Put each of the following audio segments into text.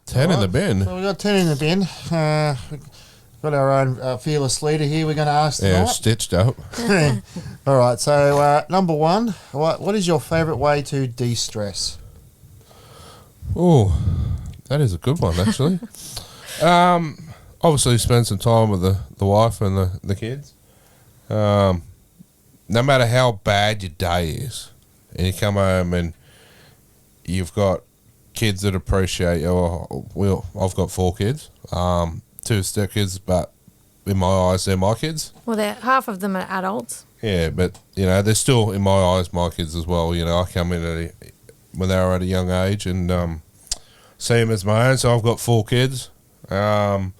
10 in the bin. So we got 10 in the bin. Got our own fearless leader here. We're going to ask tonight. Yeah, stitched up. All right. So number one, what is your favourite way to de-stress? Oh, that is a good one, actually. Obviously, spend some time with the wife and the kids. No matter how bad your day is, and you come home and you've got kids that appreciate you. Well, I've got 4 kids, 2 step-kids, but in my eyes, they're my kids. Well, half of them are adults. Yeah, but, they're still, in my eyes, my kids as well. I come in when they were at a young age and see them as my own. So I've got 4 kids and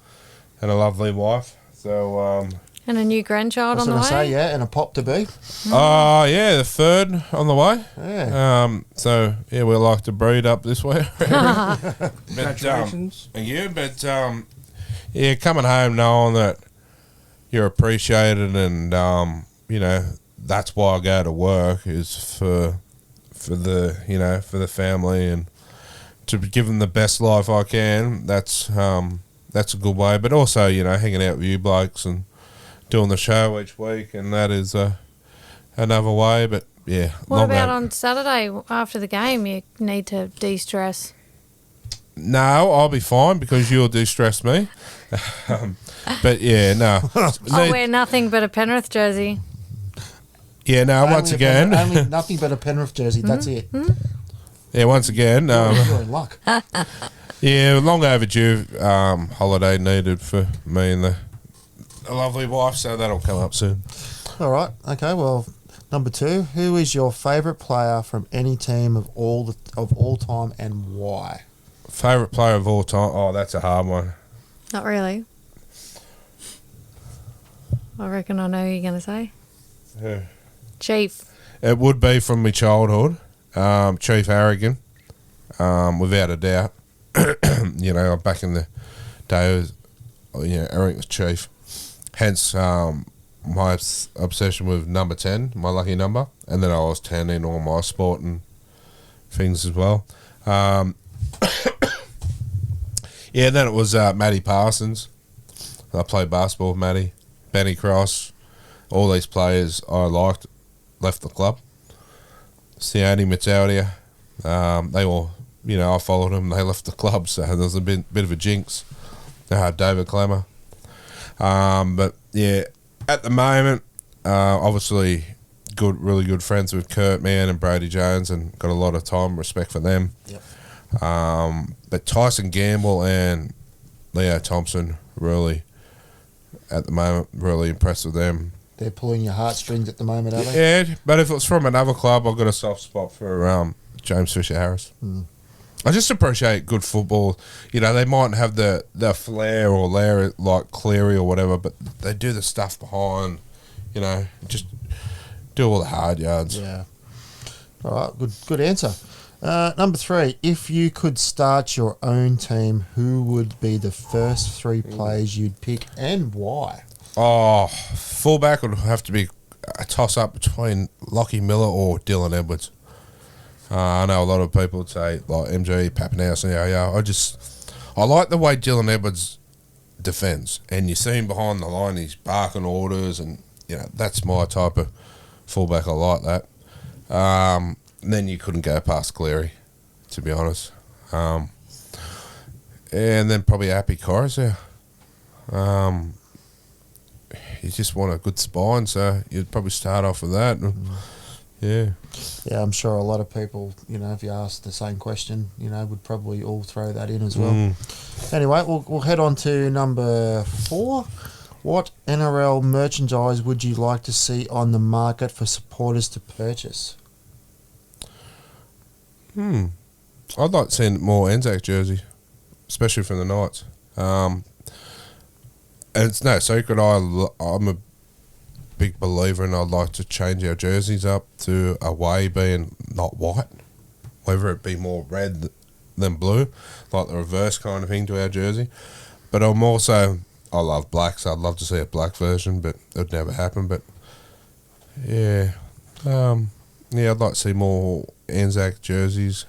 a lovely wife. So... and a new grandchild on the way. I was going to say, yeah, and a pop to be. Yeah, the 3rd on the way. Yeah. So, yeah, we like to breed up this way. Congratulations. Thank you. But, yeah, coming home knowing that you're appreciated and, that's why I go to work is for the family and to give them the best life I can. That's a good way. But also, hanging out with you blokes and doing the show each week, and that is another way. But yeah, what about on Saturday after the game? You need to de-stress. No, I'll be fine because you'll de-stress me. But yeah, no, I'll wear nothing but a Penrith jersey. Yeah, no. Once again, only nothing but a Penrith jersey. That's it. Yeah, once again, you're in luck. Yeah, long overdue holiday needed for me and the lovely wife, so that'll come up soon. All right. Okay. Well, number 2, who is your favourite player from any team of all time and why? Favourite player of all time? Oh, that's a hard one. Not really. I reckon I know who you're going to say. Who? Chief. It would be from my childhood, Chief Harrigan, without a doubt. Back in the day, Eric was Chief. Hence, my obsession with number 10, my lucky number, and then I was 10 in all my sport and things as well. Yeah, then it was Matty Parsons. I played basketball with Matty, Benny Cross, all these players I liked left the club. Sione Mataudia, they all, I followed them, they left the club, so there was a bit of a jinx. David Clemmer. But yeah, at the moment, obviously really good friends with Kurt Mann and Brady Jones and got a lot of time and respect for them. Yep. But Tyson Gamble and Leo Thompson really, at the moment, really impressed with them. They're pulling your heartstrings at the moment, are they? Yeah, but if it was from another club, I've got a soft spot for James Fisher-Harris. I just appreciate good football. They mightn't have the flair or lair like Cleary or whatever, but they do the stuff behind, just do all the hard yards. Yeah. All right, good answer. Number 3, if you could start your own team, who would be the first 3 players you'd pick and why? Oh, fullback would have to be a toss-up between Lockie Miller or Dylan Edwards. I know a lot of people would say, like, MG, Pappenhouse, I like the way Dylan Edwards defends. And you see him behind the line, he's barking orders, and, that's my type of fullback. I like that. Then you couldn't go past Cleary, to be honest. And then probably Appy Coruscant. You just want a good spine, so you'd probably start off with that. Yeah. Yeah, I'm sure a lot of people, if you ask the same question, would probably all throw that in as well. Anyway, we'll head on to number 4. What NRL merchandise would you like to see on the market for supporters to purchase? I'd like to see more Anzac jersey, especially from the Knights. And it's no secret, I'm a big believer and I'd like to change our jerseys up to away being not white, whether it be more red than blue, like the reverse kind of thing to our jersey. But I love black, so I'd love to see a black version, but it would never happen. But yeah, I'd like to see more Anzac jerseys.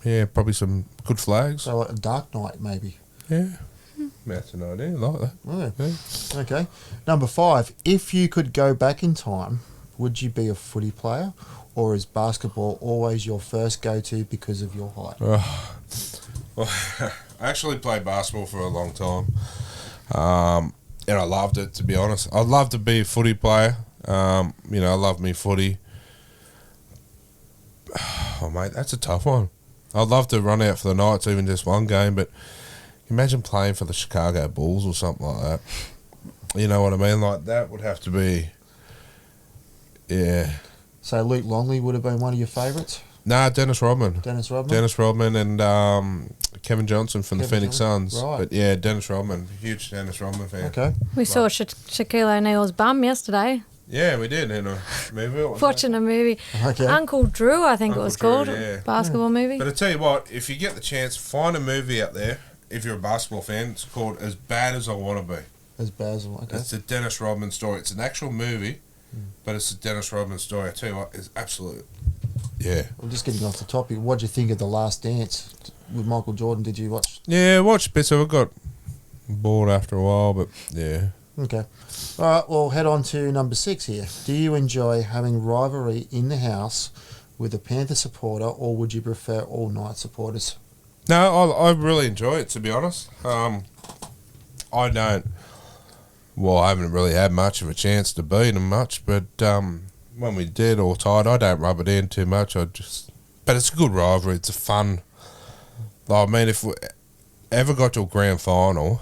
Yeah, probably some good flags. So like a Dark Knight, maybe. Yeah. That's an idea. I like that. Yeah. Yeah. Okay. Number 5. If you could go back in time, would you be a footy player, or is basketball always your first go-to because of your height? Well, I actually played basketball for a long time. And I loved it, to be honest. I'd love to be a footy player. I love me footy. Oh, mate, that's a tough one. I'd love to run out for the Knights, even just one game, but imagine playing for the Chicago Bulls or something like that. You know what I mean? Like, that would have to be... Yeah. So Luke Longley would have been one of your favourites? Nah, Dennis Rodman. Dennis Rodman? Dennis Rodman and Kevin Johnson from the Kevin Phoenix Johnson, Suns. right. But yeah, Dennis Rodman, huge Dennis Rodman fan. Okay. We saw Shaquille O'Neal's bum yesterday. Yeah, we did in a movie. What was Watching a movie. Okay. Uncle Drew, I think Uncle it was Drew, called. yeah. Basketball movie. But I tell you what, if you get the chance, find a movie out there. If you're a basketball fan, it's called As Bad as I Want to Be. As Basil, okay. It's the Dennis Rodman story. It's an actual movie, but it's the Dennis Rodman story. I tell you what, it's absolute. Yeah. Well, just getting off the topic, what do you think of The Last Dance with Michael Jordan? Did you watch? Yeah, watch bits of it. Got bored after a while, but yeah. Okay. All right, we'll head on to number 6 here. Do you enjoy having rivalry in the house with a Panther supporter, or would you prefer all Knight supporters? No, I really enjoy it, to be honest. I don't. Well, I haven't really had much of a chance to beat them much, but when we did or tied, I don't rub it in too much. But it's a good rivalry. It's a fun. I mean, if we ever got to a grand final,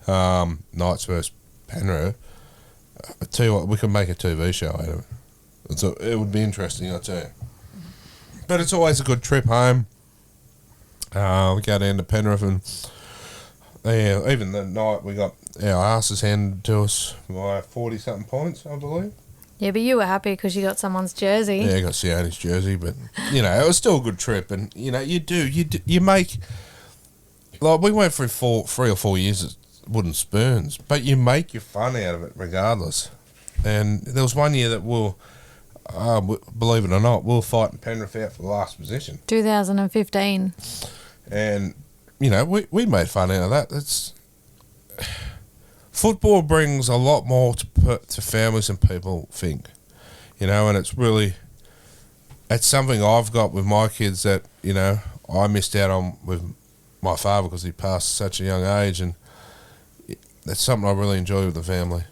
Knights versus Penrith, I tell you what, we could make a TV show out of it. It would be interesting, I tell you. But it's always a good trip home. We go down to Penrith and even the night we got our asses handed to us by 40-something points, I believe. Yeah, but you were happy because you got someone's jersey. Yeah, I got Sioni's jersey, but, it was still a good trip. And, you make... Like, we went through 3 or 4 years of wooden spoons, but you make your fun out of it regardless. And there was one year that we'll, believe it or not, we'll fight Penrith out for the last position. 2015. And, we made fun out of that. It's... Football brings a lot more to families than people think, and it's really... It's something I've got with my kids that, I missed out on with my father because he passed at such a young age, and that's something I really enjoy with the family.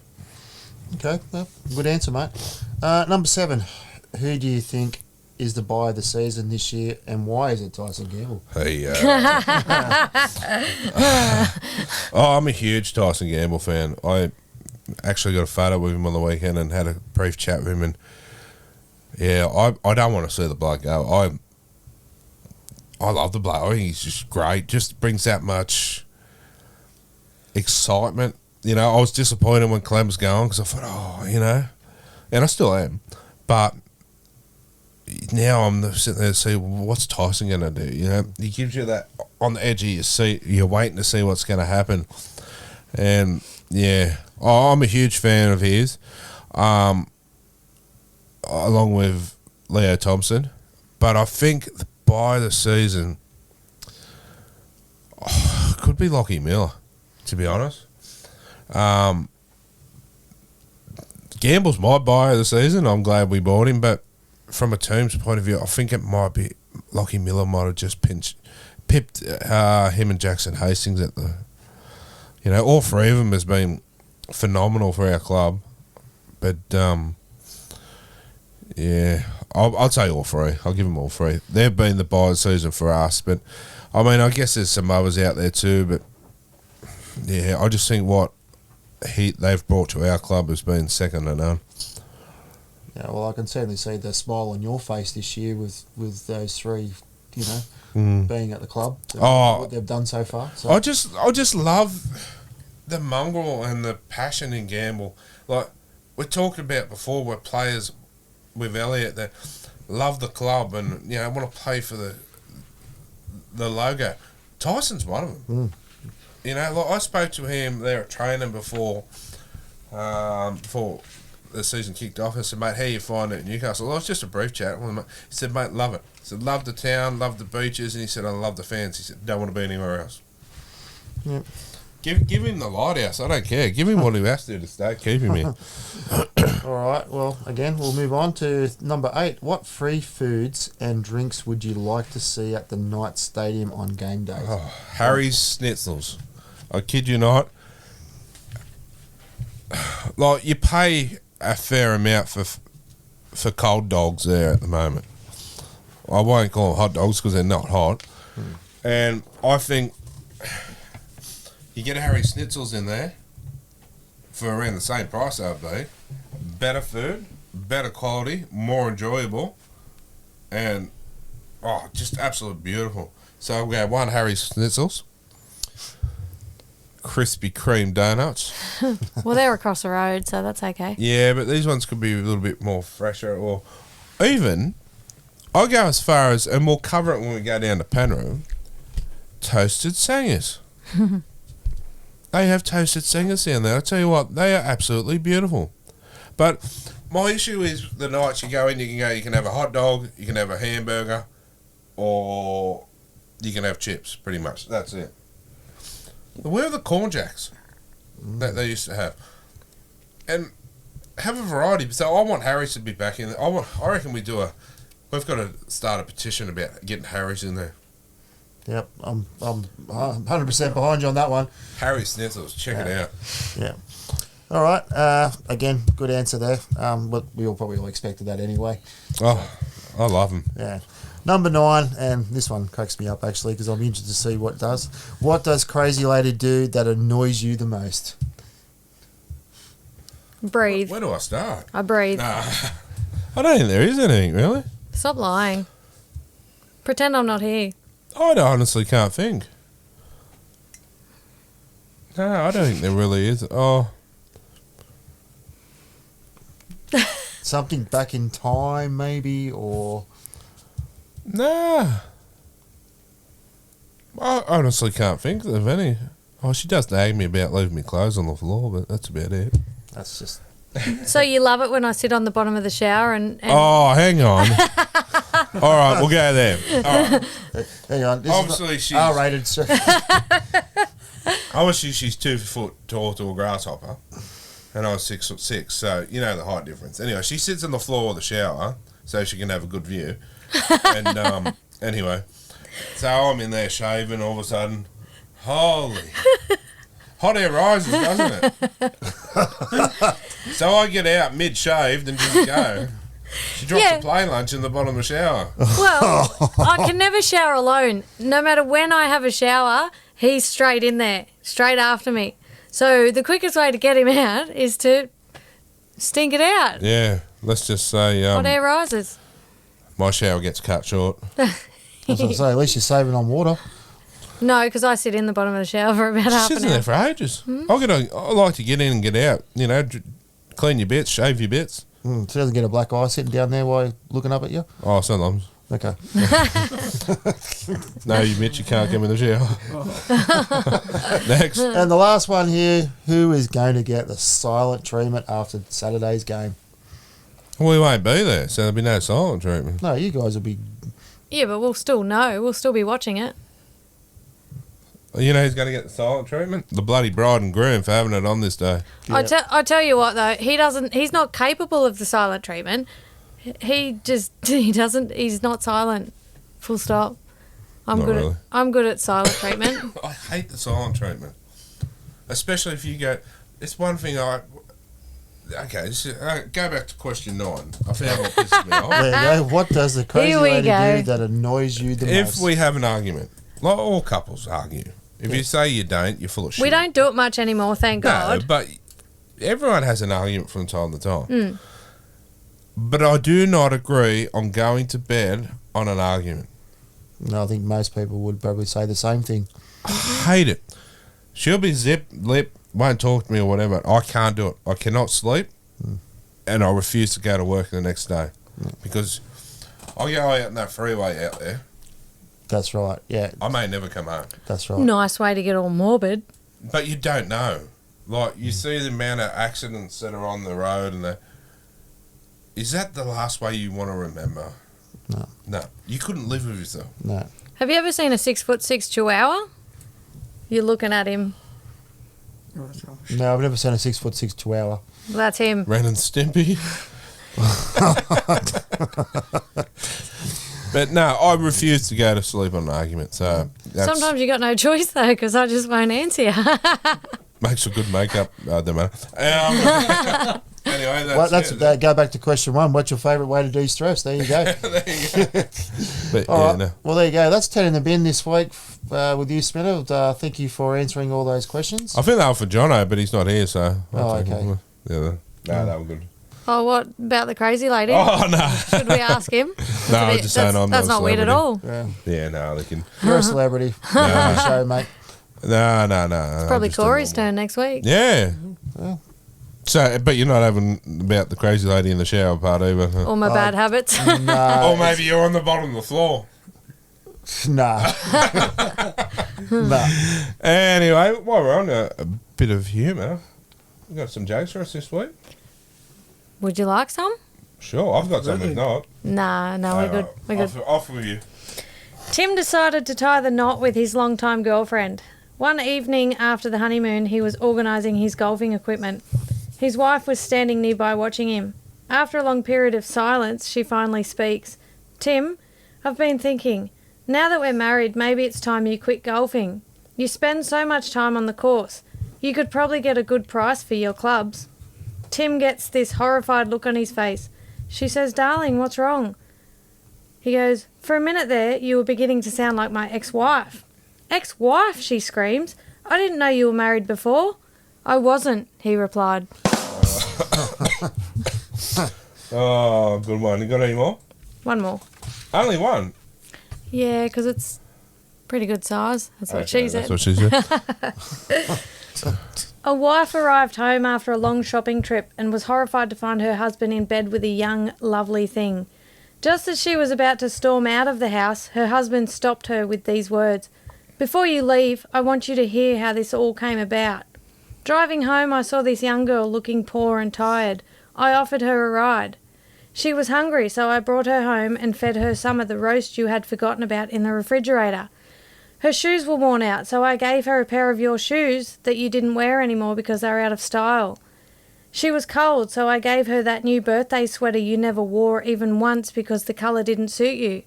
Okay, well, good answer, mate. Number 7, who do you think is the buy of the season this year, and why is it Tyson Gamble? Hey, I'm a huge Tyson Gamble fan. I actually got a photo with him on the weekend and had a brief chat with him, and I don't want to see the bloke go. I love the bloke. I think he's just great. Just brings that much excitement. I was disappointed when Clem was going because I thought, and I still am. But now I'm sitting there to see what's Tyson going to do. He gives you that on the edge of your seat. You're waiting to see what's going to happen. And, I'm a huge fan of his, along with Leo Thompson. But I think the buy of the season could be Lockie Miller, to be honest. Gamble's my buy of the season. I'm glad we bought him, but from a team's point of view, I think it might be Lockie Miller might have just pipped him and Jackson Hastings at the... all three of them has been phenomenal for our club. But, I'll say all three. I'll give them all three. They've been the buy of the season for us, but, I guess there's some others out there too, but, I just think what they've brought to our club has been second to none. Yeah, well, I can certainly see the smile on your face this year with those three, being at the club. What they've done so far. So. I just love the mongrel and the passion in Gamble. Like we talked about before, where players with Elliot that love the club and want to play for the logo. Tyson's one of them. I spoke to him there at training before the season kicked off. I said, mate, how you find it in Newcastle? Well, it was just a brief chat. He said, mate, love it. He said, love the town, love the beaches, and he said, I love the fans. He said, don't want to be anywhere else. Yep. Give him the lighthouse. I don't care. Give him what he has to stay. Keep him here. All right. Well, again, we'll move on to number 8. What free foods and drinks would you like to see at the Knights Stadium on game day? Oh, Harry's Schnitzels. I kid you not. Like, you pay a fair amount for cold dogs there at the moment. I won't call them hot dogs because they're not hot. And I think you get Harry's Schnitzels in there for around the same price, I would be. Better food, better quality, more enjoyable, and just absolutely beautiful. So we have 1 Harry's Schnitzels, Krispy Kreme donuts. Well, they're across the road, so that's okay. Yeah, but these ones could be a little bit more fresher, or even I'll go as far as, and we'll cover it when we go down to Penrith, toasted sangers. They have toasted sangers down there. I tell you what, they are absolutely beautiful. But my issue is the nights you go in, you can have a hot dog, you can have a hamburger, or you can have chips, pretty much. That's it. Where are the corn jacks that they used to have? And have a variety. So I want Harry's to be back in there. I reckon we've got to start a petition about getting Harry's in there. Yep, I'm 100% behind you on that one. Harry's Schnitzels, check it out. Yeah. All right. Again, good answer there. But we probably all expected that anyway. Oh, I love them. Yeah. Number 9, and this one cracks me up actually because I'm interested to see what it does. What does Crazy Lady do that annoys you the most? Breathe. Where do I start? I breathe. Nah. I don't think there is anything, really. Stop lying. Pretend I'm not here. I honestly can't think. No, I don't think there really is. Oh. Something back in time, maybe, or... Nah. I honestly can't think of any. Oh, she does nag me about leaving me clothes on the floor, but that's about it. That's just... So you love it when I sit on the bottom of the shower and Oh, hang on. All right, we'll go there. All right. Hang on. This Obviously, is she's... R-rated, sir. Obviously, she's 2 foot tall to a grasshopper, and I was 6'6", so you know the height difference. Anyway, she sits on the floor of the shower so she can have a good view. And anyway, so I'm in there shaving. All of a sudden, holy, hot air rises, doesn't it? So I get out mid-shaved and just go. She drops Yeah. a play lunch in the bottom of the shower. well, I can never shower alone. No matter when I have a shower, he's straight in there, straight after me. So the quickest way to get him out is to stink it out. Yeah, let's just say Hot air rises. my shower gets cut short. I was going to say, at least you're saving on water. No, because I sit in the bottom of the shower for about She half sits an in hour. there for ages. I like to get in and get out. You know, clean your bits, shave your bits. So he doesn't get a black eye sitting down there while he's looking up at you? Oh, sometimes. Okay. No, you admit you can't come in the shower. Next. And the last one here, who is going to get the silent treatment after Saturday's game? We won't be there, so there'll be no silent treatment. No, you guys will be... Yeah, but we'll still know. We'll still be watching it. You know who's going to get the silent treatment? The bloody bride and groom for having it on this day. Yeah. I tell you what though, he's not capable of the silent treatment. He's not silent. Full stop. I'm Not good really. I'm good at silent treatment. I hate the silent treatment. Especially if you go... It's one thing Okay, go back to question 9. I found what pisses me off. There you go. What does the crazy Here we lady go. do that annoys you the If most? we have an argument, like all couples argue, if you say you don't, you're full of shit. We don't do it much anymore, thank No, God. but everyone has an argument from time to time. But I do not agree on going to bed on an argument. No, I think most people would probably say the same thing. I hate it. She'll be zip-lipped, won't talk to me or whatever. I can't do it. I cannot sleep, and I refuse to go to work the next day because I'll go out on that freeway out there. That's right. Yeah, I may never come home. that's right. Nice way to get all morbid. But you don't know. Like, you see the amount of accidents that are on the road and Is that the last way you want to remember? No. No. You couldn't live with yourself. No. Have you ever seen a 6'6" chihuahua? You're looking at him. No, I've never seen a 6'6" chihuahua. That's him. Ren and Stimpy. But no, I refuse to go to sleep on an argument. So Sometimes you got no choice though, because I just won't answer you. makes a good makeup. Don't matter. Anyway, that's go back to question 1. What's your favourite way to de-stress? There you go. there you go. But, All yeah, right. no. Well, there you go. That's 10 in the bin this week with you, Smither. Thank you for answering all those questions. I think they were for Jono, but he's not here, so. I'll take okay. them. Yeah, no, they were good. Oh, what about the crazy lady? Oh, no. Should we ask him? No, I'm just saying I'm that's not not weird at all. Yeah. Yeah, no, they can. You're a celebrity. You're on the show, mate. No. Probably Corey's turn next week. Yeah. Well. So, but you're not having about the crazy lady in the shower part either. Huh? All my bad habits. No. Or maybe you're on the bottom of the floor. Nah. Nah. Anyway, while we're on a bit of humour, we got some jokes for us this week. Would you like some? Sure, I've got some if not. Nah, no, we're good. We're good. Off with you. Tim decided to tie the knot with his longtime girlfriend. One evening after the honeymoon, he was organising his golfing equipment. His wife was standing nearby watching him. After a long period of silence, she finally speaks. Tim, I've been thinking, now that we're married, maybe it's time you quit golfing. You spend so much time on the course. You could probably get a good price for your clubs. Tim gets this horrified look on his face. She says, darling, what's wrong? He goes, for a minute there, you were beginning to sound like my ex-wife. Ex-wife, she screams. I didn't know you were married before. I wasn't, he replied. Oh, good one. You got any more? One more. Only one? Yeah, because it's pretty good size. That's what she said. That's what she said. A wife arrived home after a long shopping trip and was horrified to find her husband in bed with a young, lovely thing. Just as she was about to storm out of the house, her husband stopped her with these words. Before you leave, I want you to hear how this all came about. Driving home, I saw this young girl looking poor and tired. I offered her a ride. She was hungry, so I brought her home and fed her some of the roast you had forgotten about in the refrigerator. Her shoes were worn out, so I gave her a pair of your shoes that you didn't wear anymore because they were out of style. She was cold, so I gave her that new birthday sweater you never wore even once because the colour didn't suit you.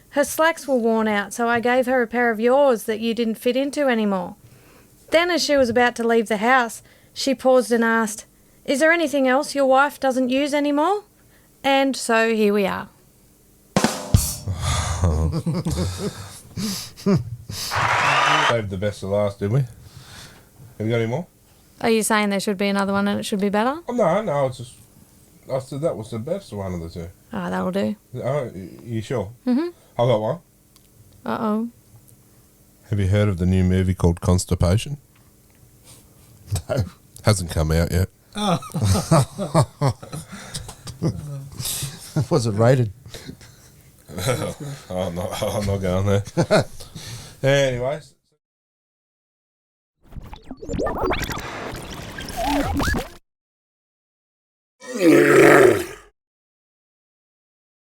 Her slacks were worn out, so I gave her a pair of yours that you didn't fit into anymore. Then, as she was about to leave the house, she paused and asked, is there anything else your wife doesn't use anymore? And so here we are. Saved the best of last, did we? Have you got any more? Are you saying there should be another one and it should be better? Oh, no, it's just... I said that was the best one of the two. Ah, that'll do. Oh, you sure? Mm-hmm. I got one. Uh-oh. Have you heard of the new movie called Constipation? No. Hasn't come out yet. Oh. Was it rated? I'm not going there. Anyways.